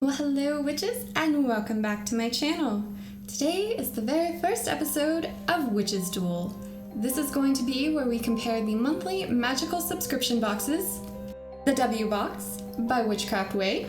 Well, hello witches, and welcome back to my channel. Today is the very first episode of Witches Duel. This is going to be where we compare the monthly magical subscription boxes, the W box by Witchcraft Way,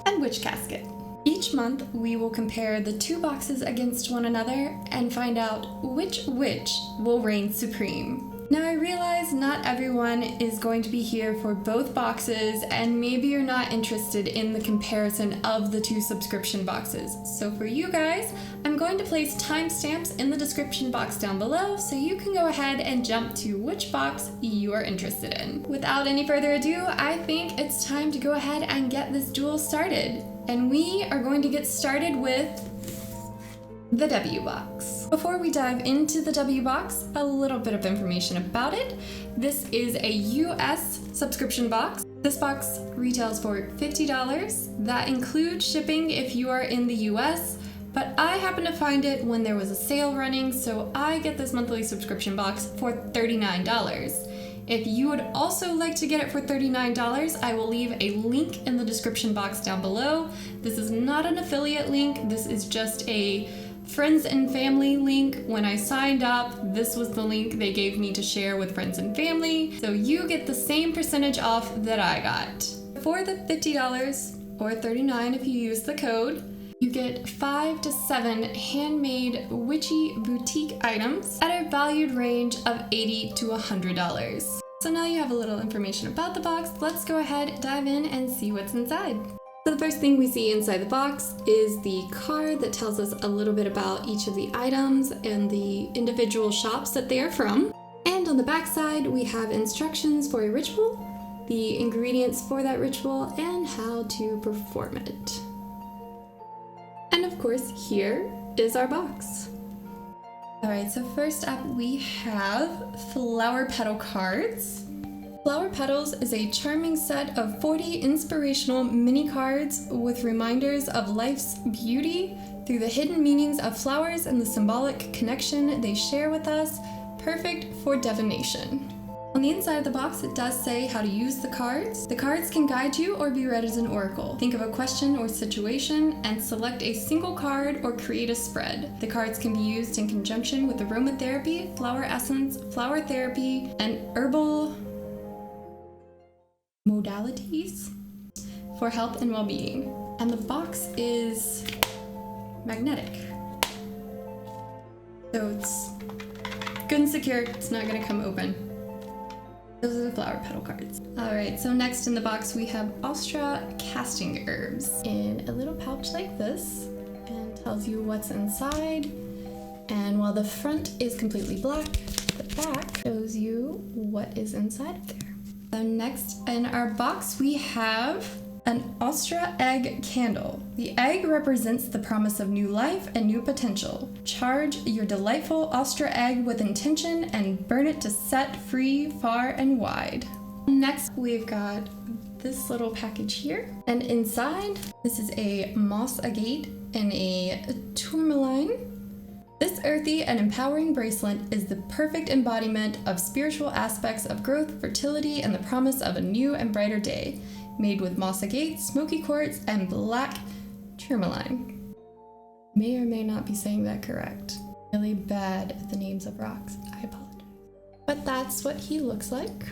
and Witch Casket. Each month we will compare the two boxes against one another and find out which witch will reign supreme. Now I realize not everyone is going to be here for both boxes, and maybe you're not interested in the comparison of the two subscription boxes. So for you guys, I'm going to place timestamps in the description box down below so you can go ahead and jump to which box you are interested in. Without any further ado, I think it's time to go ahead and get this duel started. And we are going to get started with the W box. Before we dive into the W box, a little bit of information about it. This is a US subscription box. This box retails for $50. That includes shipping if you are in the US, but I happened to find it when there was a sale running, so I get this monthly subscription box for $39. If you would also like to get it for $39, I will leave a link in the description box down below. This is not an affiliate link, this is just a friends and family link. When I signed up, this was the link they gave me to share with friends and family, so you get the same percentage off that I got. For the $50 or $39 if you use the code, you get 5 to 7 handmade witchy boutique items at a valued range of $80 to $100. So now you have a little information about the box. Let's go ahead, dive in, and see what's inside. So the first thing we see inside the box is the card that tells us a little bit about each of the items and the individual shops that they are from. And on the back side, we have instructions for a ritual, the ingredients for that ritual, and how to perform it. And of course, here is our box. Alright, so first up we have Flower Petal cards. Flower Petals is a charming set of 40 inspirational mini cards with reminders of life's beauty through the hidden meanings of flowers and the symbolic connection they share with us, perfect for divination. On the inside of the box, it does say how to use the cards. The cards can guide you or be read as an oracle. Think of a question or situation and select a single card or create a spread. The cards can be used in conjunction with aromatherapy, flower essence, flower therapy, and herbal modalities for health and well-being. And the box is magnetic. So it's good and secure, it's not gonna come open. Those are the flower petal cards. Alright, so next in the box we have Ostra casting herbs in a little pouch like this, and tells you what's inside. And while the front is completely black, the back shows you what is inside of there. So next in our box we have an Ostra egg candle. The egg represents the promise of new life and new potential. Charge your delightful Ostra egg with intention and burn it to set free far and wide. Next we've got this little package here, and inside this is a moss agate and a tourmaline. This earthy and empowering bracelet is the perfect embodiment of spiritual aspects of growth, fertility, and the promise of a new and brighter day. Made with moss agate, smoky quartz, and black tourmaline. May or may not be saying that correct. Really bad at the names of rocks. I apologize. But that's what he looks like.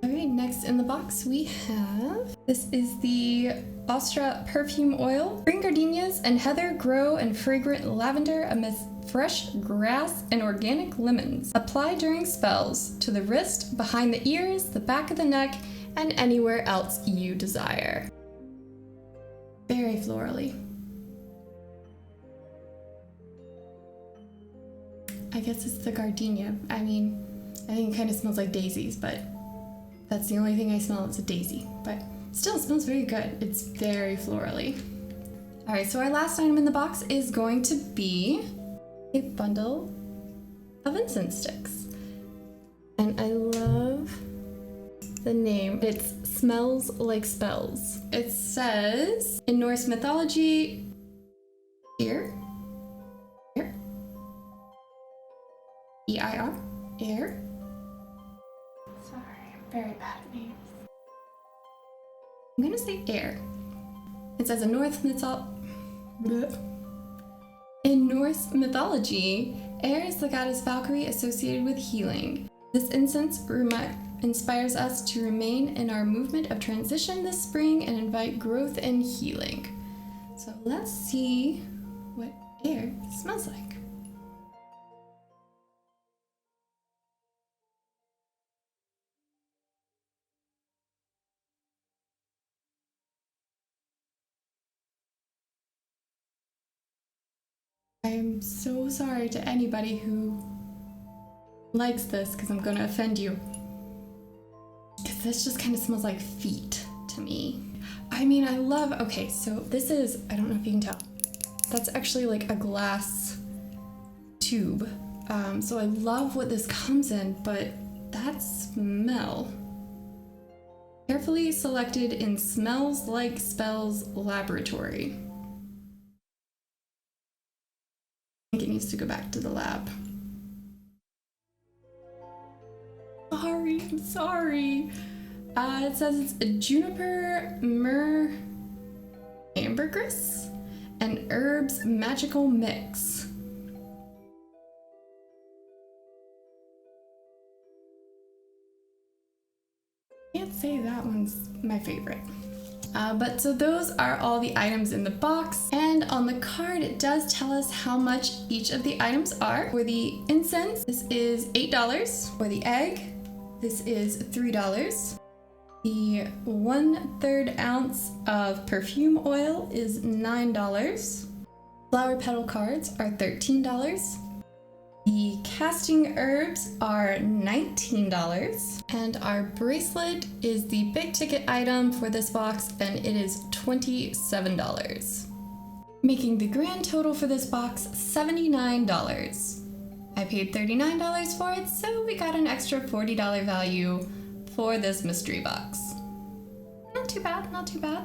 Alright, next in the box we have, this is the Ostra perfume oil. Spring gardenias and heather grow in fragrant lavender amidst fresh grass and organic lemons. Apply during spells to the wrist, behind the ears, the back of the neck, and anywhere else you desire. Very florally. I guess it's the gardenia. I mean, I think it kind of smells like daisies, but that's the only thing I smell. It's a daisy, but still it smells very good. It's very florally. All right, so our last item in the box is going to be a bundle of incense sticks. And I love the name. It smells like spells. It says in Norse mythology, here, E-I-R, air. Sorry. very bad names. I'm gonna say air. It says in Norse mythology, air is the goddess Valkyrie associated with healing. This incense inspires us to remain in our movement of transition this spring and invite growth and healing. So let's see what air smells like. I'm so sorry to anybody who likes this because I'm gonna offend you. Because this just kind of smells like feet to me. I mean, okay, so this is, I don't know if you can tell, that's actually like a glass tube. So I love what this comes in, but that smell. Carefully selected in Smells Like Spells Laboratory. I think it needs to go back to the lab. I'm sorry. It says it's a juniper, myrrh, ambergris, and herbs magical mix. Can't say that one's my favorite. But so those are all the items in the box, and on the card it does tell us how much each of the items are. For the incense, this is $8. For the egg, this is $3. The 1/3 ounce of perfume oil is $9. Flower petal cards are $13. The casting herbs are $19, and our bracelet is the big ticket item for this box, and it is $27. Making the grand total for this box $79. I paid $39 for it, so we got an extra $40 value for this mystery box. Not too bad, not too bad.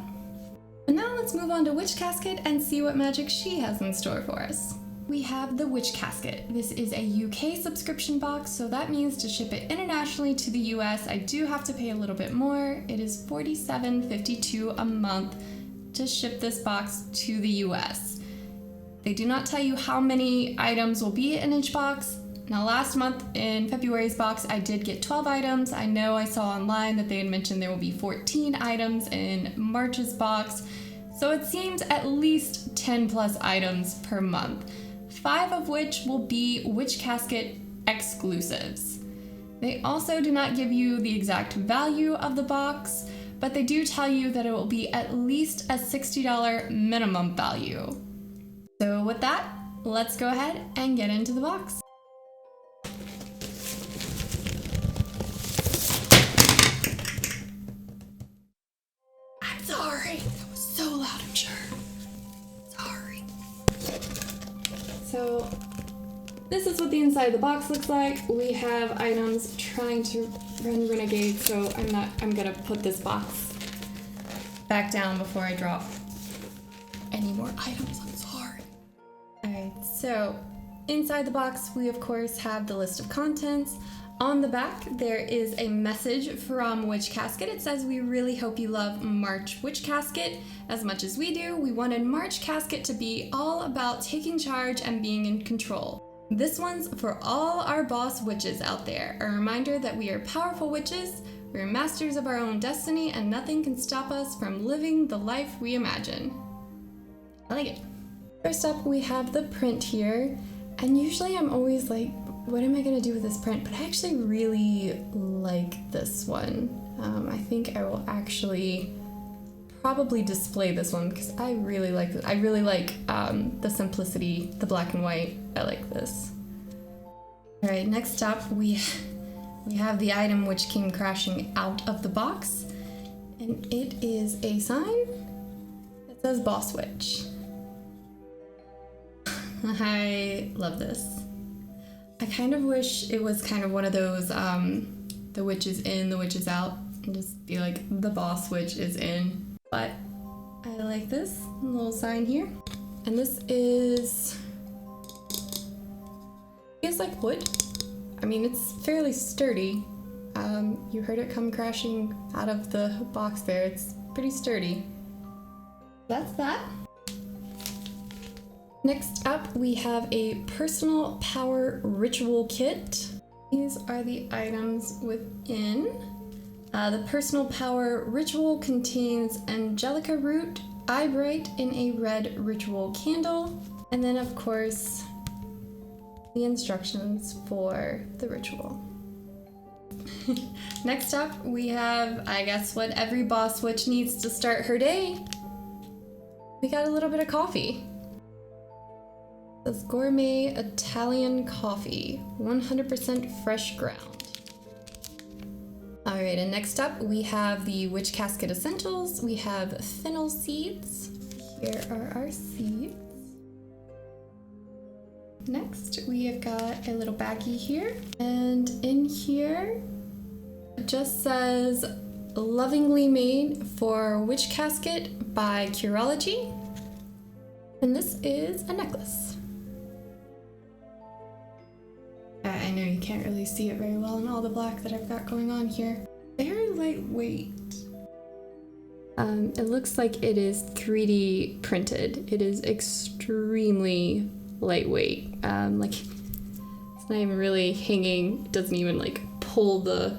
And now let's move on to Witch Casket and see what magic she has in store for us. We have the Witch Casket. This is a UK subscription box, so that means to ship it internationally to the US, I do have to pay a little bit more. It is $47.52 a month to ship this box to the US. They do not tell you how many items will be in each box. Now last month in February's box, I did get 12 items. I know I saw online that they had mentioned there will be 14 items in March's box, so it seems at least 10 plus items per month. 5 of which will be Witch Casket exclusives. They also do not give you the exact value of the box, but they do tell you that it will be at least a $60 minimum value. So with that, let's go ahead and get into the box. I'm sorry, that was so loud, I'm sure. Sorry. So this is what the inside of the box looks like. We have items trying to run Renegade, so I'm gonna put this box back down before I drop any more items. I'm sorry. Alright, so inside the box we of course have the list of contents. On the back there is a message from Witch Casket. It says, "We really hope you love March Witch Casket as much as we do. We wanted March Casket to be all about taking charge and being in control. This one's for all our boss witches out there. A reminder that we are powerful witches, we are masters of our own destiny, and nothing can stop us from living the life we imagine." I like it. First up, we have the print here, and usually I'm always like, what am I gonna do with this print? But I actually really like this one. I think I will actually probably display this one because I really like it. I really like the simplicity, the black and white. I like this. All right, next up we have the item which came crashing out of the box, and it is a sign that says Boss Witch. I love this. I kind of wish it was kind of one of those, the witch is in, the witch is out, and just be like, the boss witch is in. But I like this little sign here. And this is, it's like wood. I mean, it's fairly sturdy. You heard it come crashing out of the box there. It's pretty sturdy. That's that. Next up, we have a personal power ritual kit. These are the items within. The personal power ritual contains angelica root, eyebright in a red ritual candle, and then of course the instructions for the ritual. Next up, we have, I guess, what every boss witch needs to start her day. We got a little bit of coffee. This gourmet Italian coffee, 100% fresh ground. All right, and next up we have the Witch Casket Essentials. We have fennel seeds. Here are our seeds. Next, we have got a little baggie here, and in here it just says lovingly made for Witch Casket by Curology, and this is a necklace. I know you can't really see it very well in all the black that I've got going on here. Very lightweight. It looks like it is 3D printed. It is extremely lightweight. Like it's not even really hanging. It doesn't even like pull the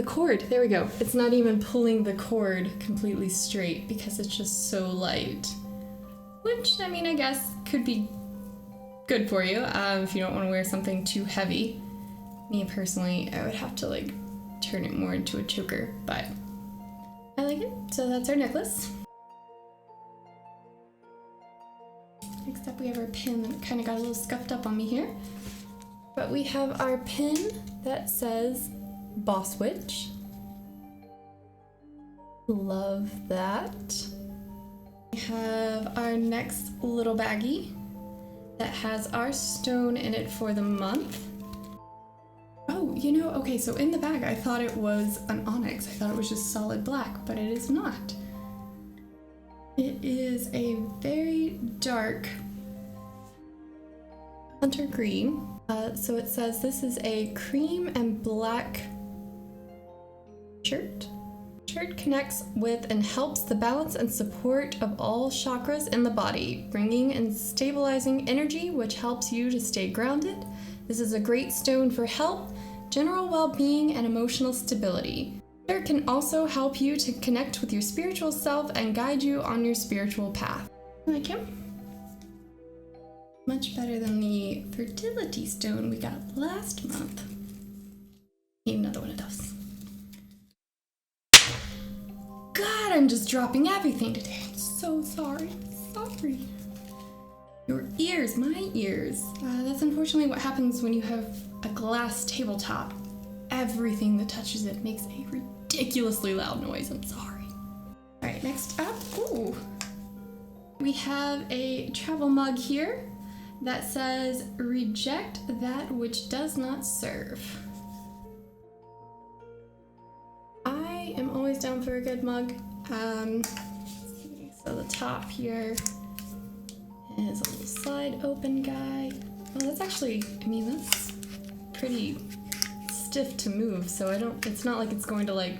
cord. There we go. It's not even pulling the cord completely straight because it's just so light. Which, I mean, I guess could be good for you if you don't want to wear something too heavy. Me personally, I would have to like turn it more into a choker, but I like it. So that's our necklace. Next up we have our pin that kind of got a little scuffed up on me here. But we have our pin that says Boss Witch. Love that. We have our next little baggie that has our stone in it for the month. Oh, you know, okay, so in the bag I thought it was an onyx. I thought it was just solid black, but it is not. It is a very dark hunter green. So it says this is a cream and black shirt. Shirt connects with and helps the balance and support of all chakras in the body, bringing and stabilizing energy, which helps you to stay grounded. This is a great stone for health, general well-being, and emotional stability. Shirt can also help you to connect with your spiritual self and guide you on your spiritual path. Like him? Much better than the fertility stone we got last month. Need another one of those. God, I'm just dropping everything today. I'm so sorry. Sorry. Your ears, my ears. That's unfortunately what happens when you have a glass tabletop. Everything that touches it makes a ridiculously loud noise. I'm sorry. All right, next up, ooh, we have a travel mug here that says, "Reject that which does not serve." I am always down for a good mug. So the top here is a little slide open guy. Well, that's actually, I mean, that's pretty stiff to move, so it's not like it's going to like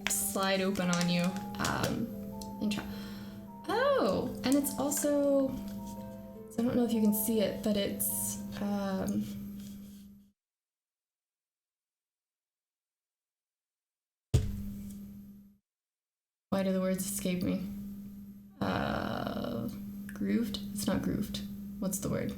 slide open on you. Oh, and it's also, so I don't know if you can see it, but it's, why do the words escape me? Grooved? It's not grooved. What's the word?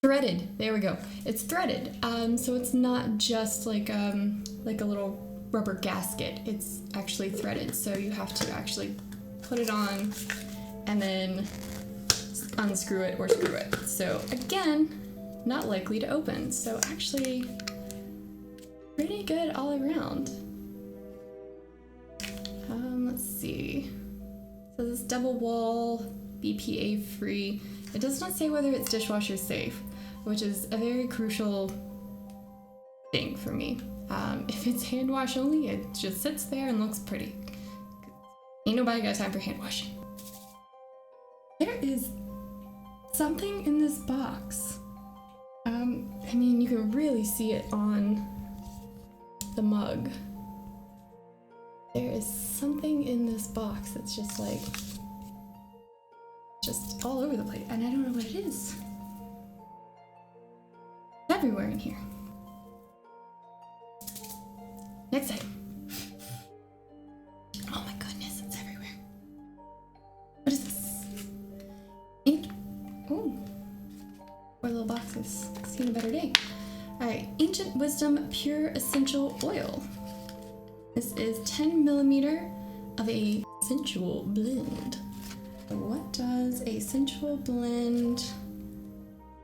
Threaded. There we go. It's threaded. So it's not just like a little rubber gasket. It's actually threaded. So you have to actually put it on and then unscrew it or screw it. So again, not likely to open. So actually pretty good all around. Let's see. So this double wall, BPA free. It does not say whether it's dishwasher safe, which is a very crucial thing for me. If it's hand wash only, it just sits there and looks pretty. Ain't nobody got time for hand washing. There is something in this box. I mean, you can really see it on the mug. There is something in this box that's just like, just all over the place, and I don't know what it is. It's everywhere in here. Next item. Oh my goodness, it's everywhere. What is this? Ink. Oh. 4 little boxes. Seen a better day. Alright, Ancient Wisdom Pure Essential Oil. This is 10 milliliter of a sensual blend. What does a sensual blend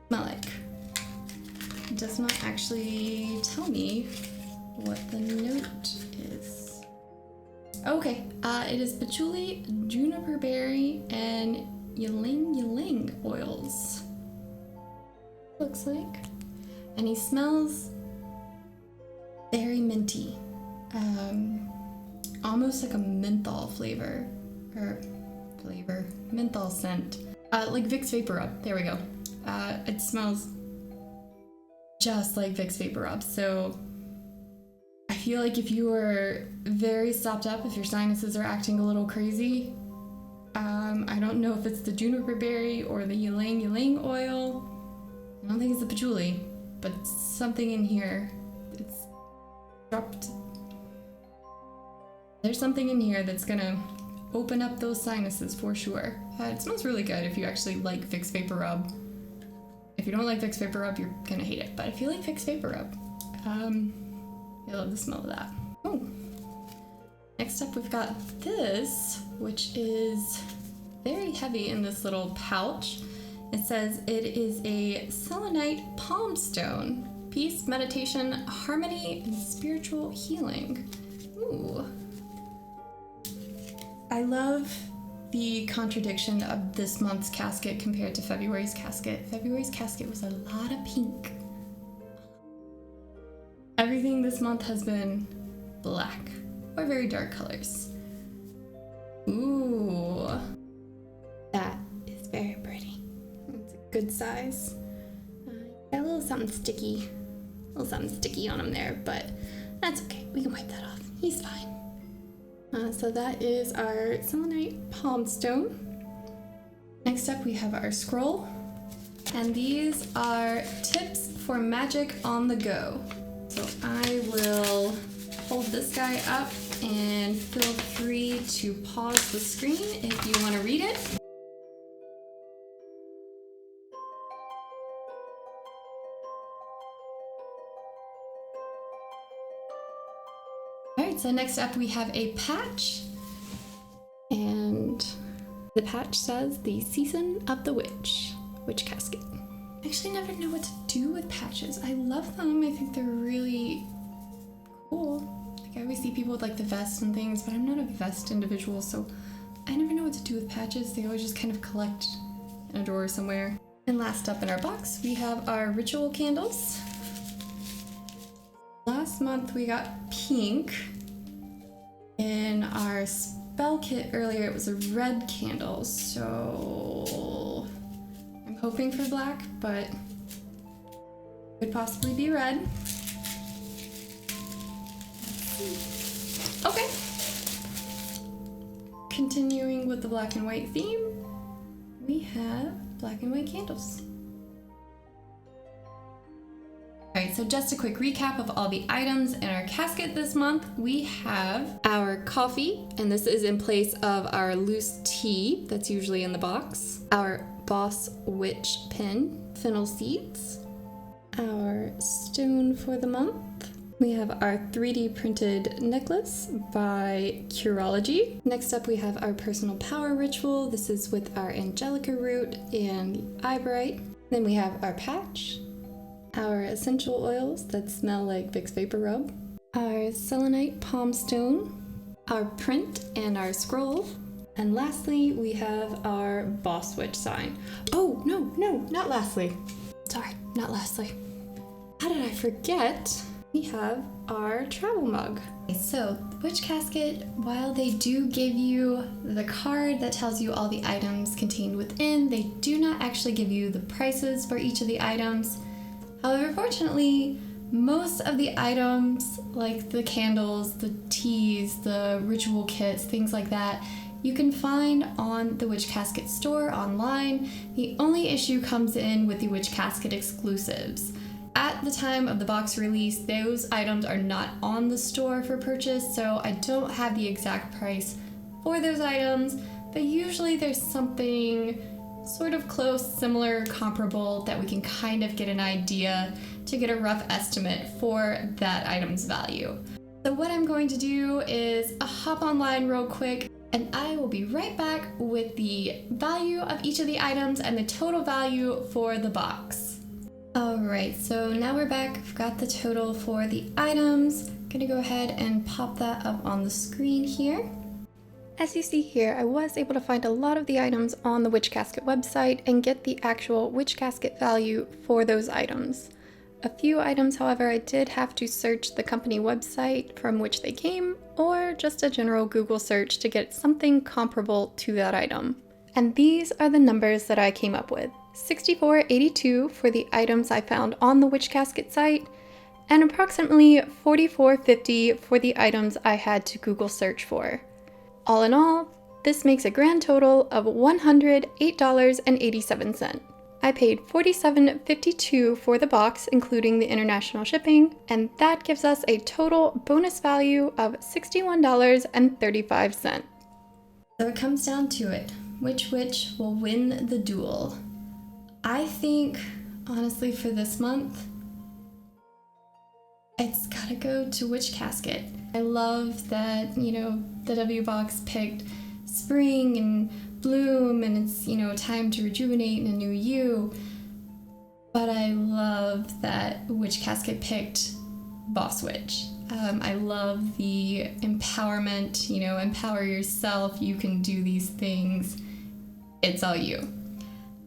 smell like? It does not actually tell me what the note is. Okay, it is patchouli, juniper berry, and ylang ylang oils. Looks like. And he smells very minty. Almost like a menthol flavor. Menthol scent. Like Vicks Vapor Rub. There we go. It smells just like Vicks Vapor Rub. So I feel like if you were very stopped up, if your sinuses are acting a little crazy, I don't know if it's the juniper berry or the ylang ylang oil. I don't think it's the patchouli, but something in here. It's dropped. There's something in here that's gonna open up those sinuses for sure. It smells really good if you actually like Vicks Vapor Rub. If you don't like Vicks Vapor Rub, you're gonna hate it. But if you like Vicks Vapor Rub, I love the smell of that. Oh, next up we've got this, which is very heavy in this little pouch. It says it is a selenite palm stone. Peace, meditation, harmony, and spiritual healing. Ooh. I love the contradiction of this month's casket compared to February's casket. February's casket was a lot of pink. Everything this month has been black or very dark colors. Ooh. That is very pretty. It's a good size. Got a little something sticky. A little something sticky on him there, but that's okay. We can wipe that off. He's fine. So that is our selenite palm stone. Next up we have our scroll. And these are tips for magic on the go. So I will hold this guy up and feel free to pause the screen if you want to read it. Alright, so next up we have a patch, and the patch says the Season of the Witch Casket. I actually never know what to do with patches. I love them, I think they're really cool. Like I always see people with like the vests and things, but I'm not a vest individual, so I never know what to do with patches. They always just kind of collect in a drawer somewhere. And last up in our box, we have our ritual candles. Last month we got pink. In our spell kit earlier, it was a red candle, so I'm hoping for black, but could possibly be red. Okay. Continuing with the black and white theme, we have black and white candles. Alright, so just a quick recap of all the items in our casket this month. We have our coffee, and this is in place of our loose tea that's usually in the box. Our Boss Witch pin, fennel seeds. Our stone for the month. We have our 3D printed necklace by Curology. Next up we have our personal power ritual. This is with our Angelica root and eyebright. Then we have our patch. Our essential oils that smell like Vicks Vapor Rub, our selenite palm stone, our print and our scroll, and lastly we have our Boss Witch sign. Oh, no, not lastly. Sorry, not lastly. How did I forget we have our travel mug. So, Witch Casket, while they do give you the card that tells you all the items contained within, they do not actually give you the prices for each of the items. However, fortunately, most of the items, like the candles, the teas, the ritual kits, things like that, you can find on the Witch Casket store online. The only issue comes in with the Witch Casket exclusives. At the time of the box release, those items are not on the store for purchase, so I don't have the exact price for those items, but usually there's something sort of close, similar, comparable that we can kind of get an idea to get a rough estimate for that item's value. So what I'm going to do is hop online real quick, and I will be right back with the value of each of the items and the total value for the box. Alright, so now we're back. I've got the total for the items. I'm gonna go ahead and pop that up on the screen here. As you see here, I was able to find a lot of the items on the Witch Casket website and get the actual Witch Casket value for those items. A few items, however, I did have to search the company website from which they came, or just a general Google search to get something comparable to that item. And these are the numbers that I came up with. $64.82 for the items I found on the Witch Casket site, and approximately $44.50 for the items I had to Google search for. All in all, this makes a grand total of $108.87. I paid $47.52 for the box, including the international shipping, and that gives us a total bonus value of $61.35. So it comes down to it. Which witch will win the duel? I think, honestly, for this month, it's gotta go to Witch Casket. I love that, the W box picked spring and bloom, and it's, time to rejuvenate in a new you. But I love that Witch Casket picked Boss Witch. I love the empowerment, empower yourself, you can do these things, it's all you.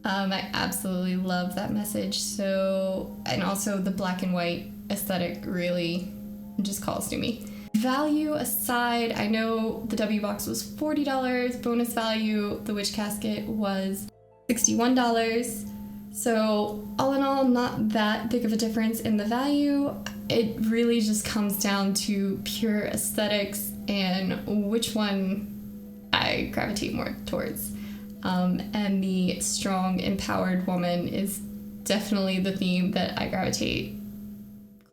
I absolutely love that message. So, and also the black and white aesthetic really just calls to me. Value aside, I know the W box was $40, bonus value, the Witch Casket was $61. So all in all, not that big of a difference in the value. It really just comes down to pure aesthetics and which one I gravitate more towards. And the strong, empowered woman is definitely the theme that I gravitate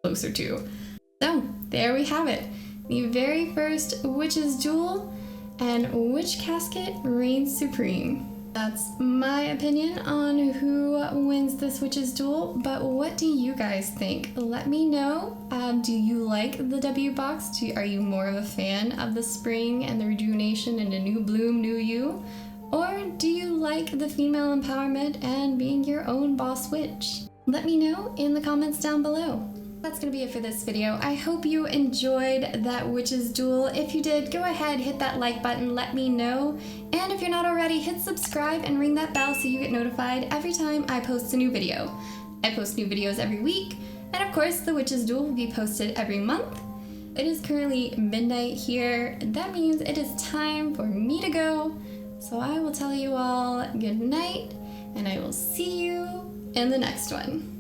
closer to. So, there we have it. The very first Witch's Duel, and Witch Casket reigns supreme. That's my opinion on who wins this Witch's Duel, but what do you guys think? Let me know. Do you like the W box? Are you more of a fan of the spring and the rejuvenation and a new bloom, new you? Or do you like the female empowerment and being your own boss witch? Let me know in the comments down below. That's gonna be it for this video. I hope you enjoyed that Witch's Duel. If you did, go ahead, hit that like button, let me know. And if you're not already, hit subscribe and ring that bell so you get notified every time I post a new video. I post new videos every week, and of course, the Witch's Duel will be posted every month. It is currently midnight here. That means it is time for me to go. So I will tell you all good night, and I will see you in the next one.